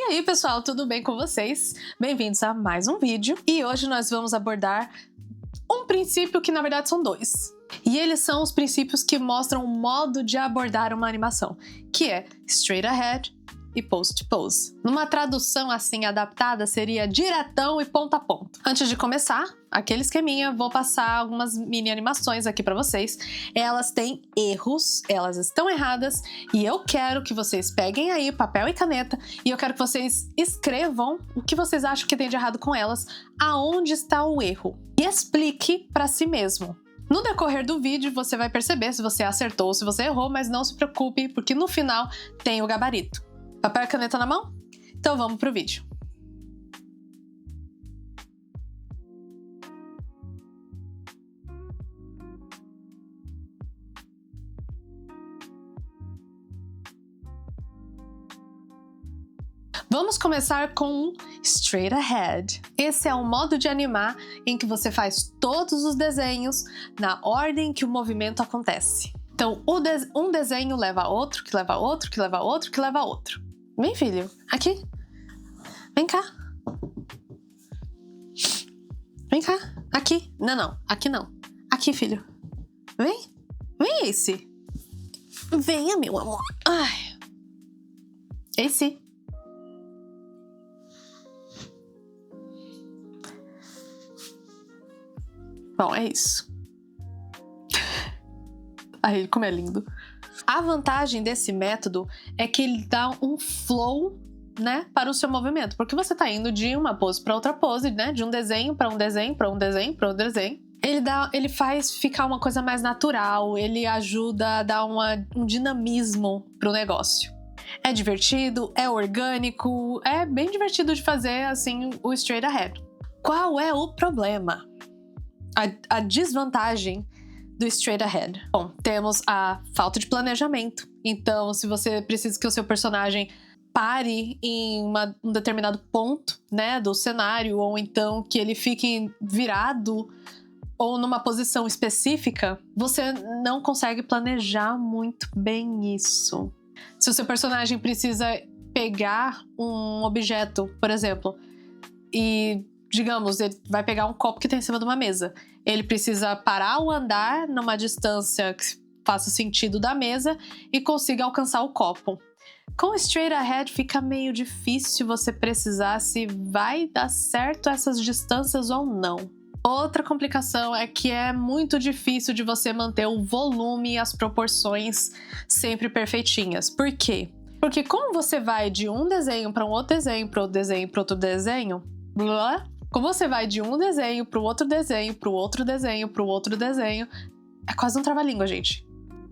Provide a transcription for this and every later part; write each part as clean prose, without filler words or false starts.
aí, pessoal, tudo bem com vocês? Bem-vindos a mais um vídeo e hoje nós vamos abordar um princípio que na verdade são dois. E eles são os princípios que mostram o modo de abordar uma animação, que é straight ahead e pose to pose. Numa tradução assim adaptada seria diretão e ponto a ponto. Antes de começar, aquele esqueminha, vou passar algumas mini animações aqui pra vocês. Elas têm erros, elas estão erradas e eu quero que vocês peguem aí papel e caneta e eu quero que vocês escrevam o que vocês acham que tem de errado com elas, aonde está o erro e explique pra si mesmo. No decorrer do vídeo você vai perceber se você acertou ou se você errou, mas não se preocupe porque no final tem o gabarito. Papel e caneta na mão? Então vamos pro vídeo. Vamos começar com straight ahead. Esse é o modo de animar em que você faz todos os desenhos na ordem que o movimento acontece. Então, um desenho leva a outro, que leva a outro, que leva a outro, que leva a outro. Vem, filho. Aqui. Vem cá. Vem cá. Aqui. Não. Aqui não. Aqui, filho. Vem. Vem, Ace. Venha, meu amor. Ai. Ace. Bom, é isso. Ai, como é lindo. A vantagem desse método é que ele dá um flow, né, para o seu movimento, porque você tá indo de uma pose para outra pose, né, de um desenho para um desenho, para um desenho, para outro desenho. Ele faz ficar uma coisa mais natural, ele ajuda a dar um dinamismo pro negócio. É divertido, é orgânico, é bem divertido de fazer, assim, o straight ahead. Qual é o problema? A desvantagem do straight ahead. Bom, temos a falta de planejamento. Então, se você precisa que o seu personagem pare em um determinado ponto, né, do cenário, ou então que ele fique virado ou numa posição específica, você não consegue planejar muito bem isso. Se o seu personagem precisa pegar um objeto, por exemplo, e digamos, ele vai pegar um copo que está em cima de uma mesa. Ele precisa parar o andar numa distância que faça sentido da mesa e consiga alcançar o copo. Com straight ahead fica meio difícil você precisar se vai dar certo essas distâncias ou não. Outra complicação é que é muito difícil de você manter o volume e as proporções sempre perfeitinhas. Por quê? Porque como você vai de um desenho para um outro desenho, para outro desenho, para outro desenho, blá, como você vai de um desenho para o outro desenho, para o outro desenho, para o outro desenho, é quase um trava-língua, gente.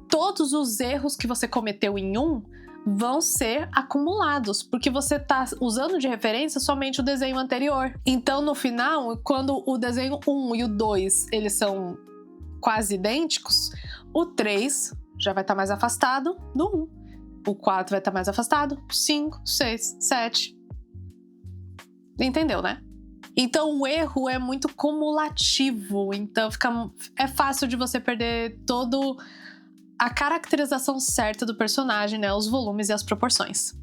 Todos os erros que você cometeu em um vão ser acumulados, porque você está usando de referência somente o desenho anterior. Então, no final, quando o desenho 1 e o 2 eles são quase idênticos, o 3 já vai estar mais afastado do 1. O 4 vai estar mais afastado, 5, 6, 7. Entendeu, né? Então o erro é muito cumulativo, então é fácil de você perder toda a caracterização certa do personagem, né, os volumes e as proporções.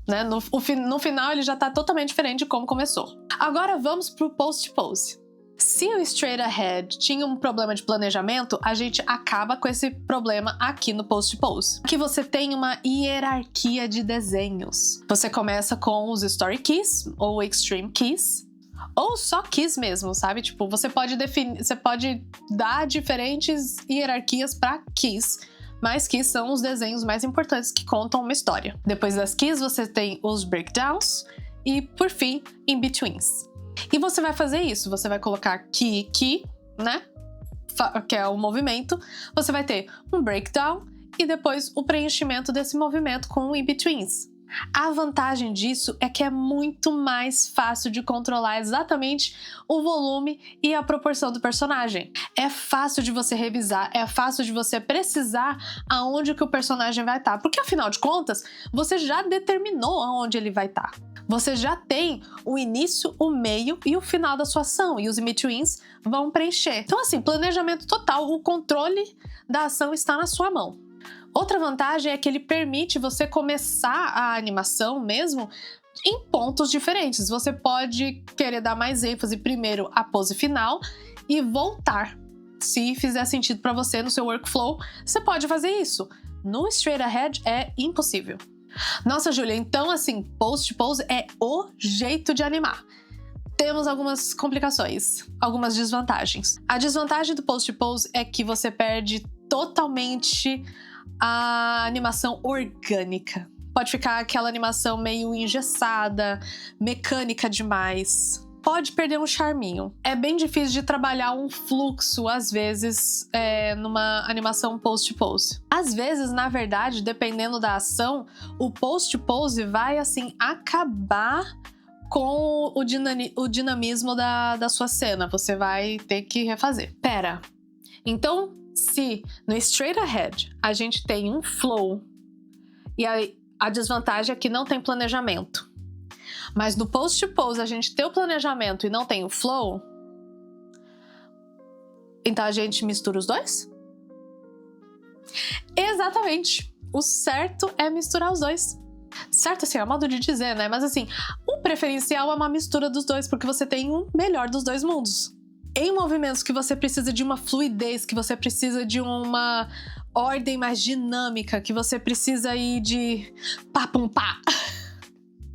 Né? No final ele já tá totalmente diferente de como começou. Agora vamos pro pose to pose. Se o straight ahead tinha um problema de planejamento, a gente acaba com esse problema aqui no pose to pose. Aqui você tem uma hierarquia de desenhos. Você começa com os story keys ou extreme keys, ou só keys mesmo, sabe? Tipo, você pode dar diferentes hierarquias para keys, mas keys são os desenhos mais importantes que contam uma história. Depois das keys você tem os breakdowns e, por fim, in-betweens. E você vai fazer isso, você vai colocar key, né? Que é o movimento. Você vai ter um breakdown e depois o preenchimento desse movimento com in-betweens. A vantagem disso é que é muito mais fácil de controlar exatamente o volume e a proporção do personagem. É fácil de você revisar, é fácil de você precisar aonde que o personagem vai estar, porque afinal de contas, você já determinou aonde ele vai estar. Você já tem o início, o meio e o final da sua ação, e os in-betweens vão preencher. Então assim, planejamento total, o controle da ação está na sua mão. Outra vantagem é que ele permite você começar a animação mesmo em pontos diferentes. Você pode querer dar mais ênfase primeiro à pose final e voltar. Se fizer sentido para você no seu workflow, você pode fazer isso. No straight ahead é impossível. Nossa, Júlia, então assim, post pose é o jeito de animar. Temos algumas complicações, algumas desvantagens. A desvantagem do post pose é que você perde totalmente a animação orgânica. Pode ficar aquela animação meio engessada, mecânica demais. Pode perder um charminho. É bem difícil de trabalhar um fluxo, às vezes, numa animação post-pose. Às vezes, na verdade, dependendo da ação, o post-pose vai, assim, acabar com o dinamismo da sua cena. Você vai ter que refazer. Pera, então, se no straight ahead a gente tem um flow, e aí a desvantagem é que não tem planejamento, mas no post-pose a gente tem o planejamento e não tem o flow, então a gente mistura os dois? Exatamente! O certo é misturar os dois. Certo, assim, é modo de dizer, né? Mas assim, o preferencial é uma mistura dos dois, porque você tem o melhor dos dois mundos. Em movimentos que você precisa de uma fluidez, que você precisa de uma ordem mais dinâmica, que você precisa ir de pá, pum, pá.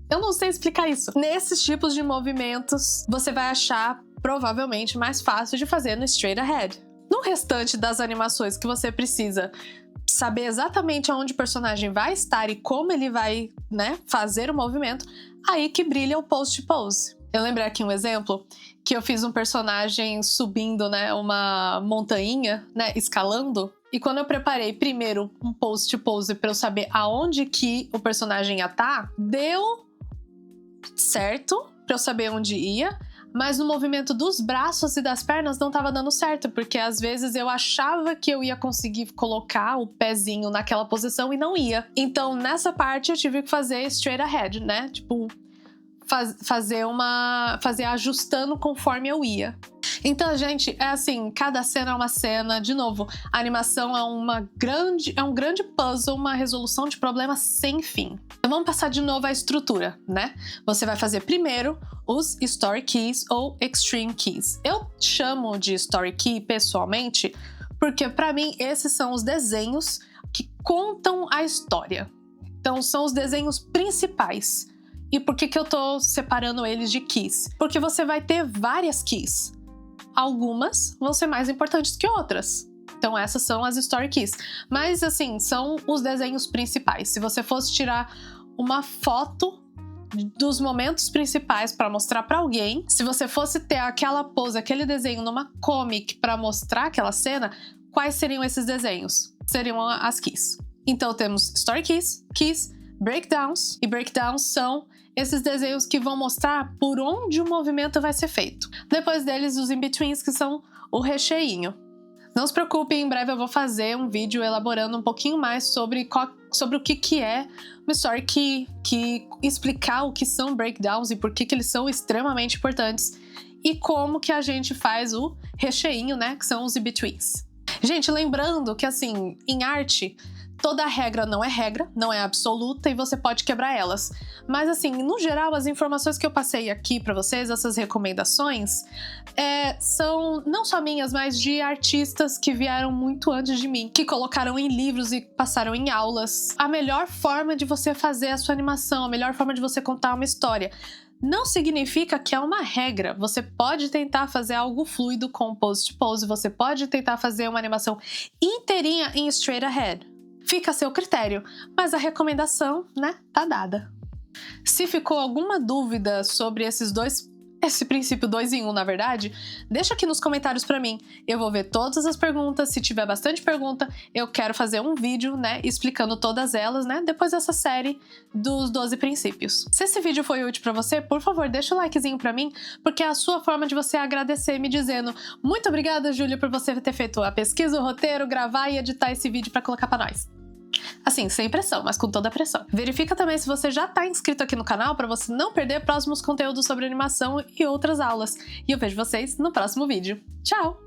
Eu não sei explicar isso. Nesses tipos de movimentos, você vai achar provavelmente mais fácil de fazer no straight ahead. No restante das animações que você precisa saber exatamente aonde o personagem vai estar e como ele vai, né, fazer o movimento, aí que brilha o post pose. Eu lembrei aqui um exemplo que eu fiz um personagem subindo, né, uma montanha, né, escalando. E quando eu preparei primeiro um post pose para eu saber aonde que o personagem ia estar, deu certo para eu saber onde ia, mas no movimento dos braços e das pernas não estava dando certo, porque às vezes eu achava que eu ia conseguir colocar o pezinho naquela posição e não ia. Então nessa parte eu tive que fazer straight ahead, né? Tipo, fazer ajustando conforme eu ia. Então, gente, é assim, cada cena é uma cena. De novo, a animação é um grande puzzle, uma resolução de problemas sem fim. Então vamos passar de novo a estrutura, né? Você vai fazer primeiro os Story Keys ou Extreme Keys. Eu chamo de Story Key pessoalmente porque para mim esses são os desenhos que contam a história. Então são os desenhos principais. E por que eu tô separando eles de keys? Porque você vai ter várias keys. Algumas vão ser mais importantes que outras. Então essas são as Story Keys. Mas assim, são os desenhos principais. Se você fosse tirar uma foto dos momentos principais para mostrar para alguém, se você fosse ter aquela pose, aquele desenho numa comic para mostrar aquela cena, quais seriam esses desenhos? Seriam as keys. Então temos Story Keys, Keys, Breakdowns. E breakdowns são esses desenhos que vão mostrar por onde o movimento vai ser feito. Depois deles, os in-betweens, que são o recheinho. Não se preocupem, em breve eu vou fazer um vídeo elaborando um pouquinho mais sobre o que é uma Story Key, explicar o que são breakdowns e por que eles são extremamente importantes, e como que a gente faz o recheinho, né, que são os in-betweens. Gente, lembrando que, assim, em arte, toda regra, não é absoluta e você pode quebrar elas. Mas assim, no geral, as informações que eu passei aqui pra vocês, essas recomendações, são não só minhas, mas de artistas que vieram muito antes de mim, que colocaram em livros e passaram em aulas. A melhor forma de você fazer a sua animação, a melhor forma de você contar uma história. Não significa que é uma regra. Você pode tentar fazer algo fluido com post pose, você pode tentar fazer uma animação inteirinha em straight ahead. Fica a seu critério, mas a recomendação, né, tá dada. Se ficou alguma dúvida sobre esse princípio 2 em 1, na verdade, deixa aqui nos comentários pra mim. Eu vou ver todas as perguntas, se tiver bastante pergunta, eu quero fazer um vídeo, né, explicando todas elas, né, depois dessa série dos 12 princípios. Se esse vídeo foi útil pra você, por favor, deixa o likezinho pra mim, porque é a sua forma de você agradecer me dizendo: muito obrigada, Júlia, por você ter feito a pesquisa, o roteiro, gravar e editar esse vídeo pra colocar pra nós. Assim, sem pressão, mas com toda a pressão. Verifica também se você já tá inscrito aqui no canal para você não perder próximos conteúdos sobre animação e outras aulas. E eu vejo vocês no próximo vídeo. Tchau!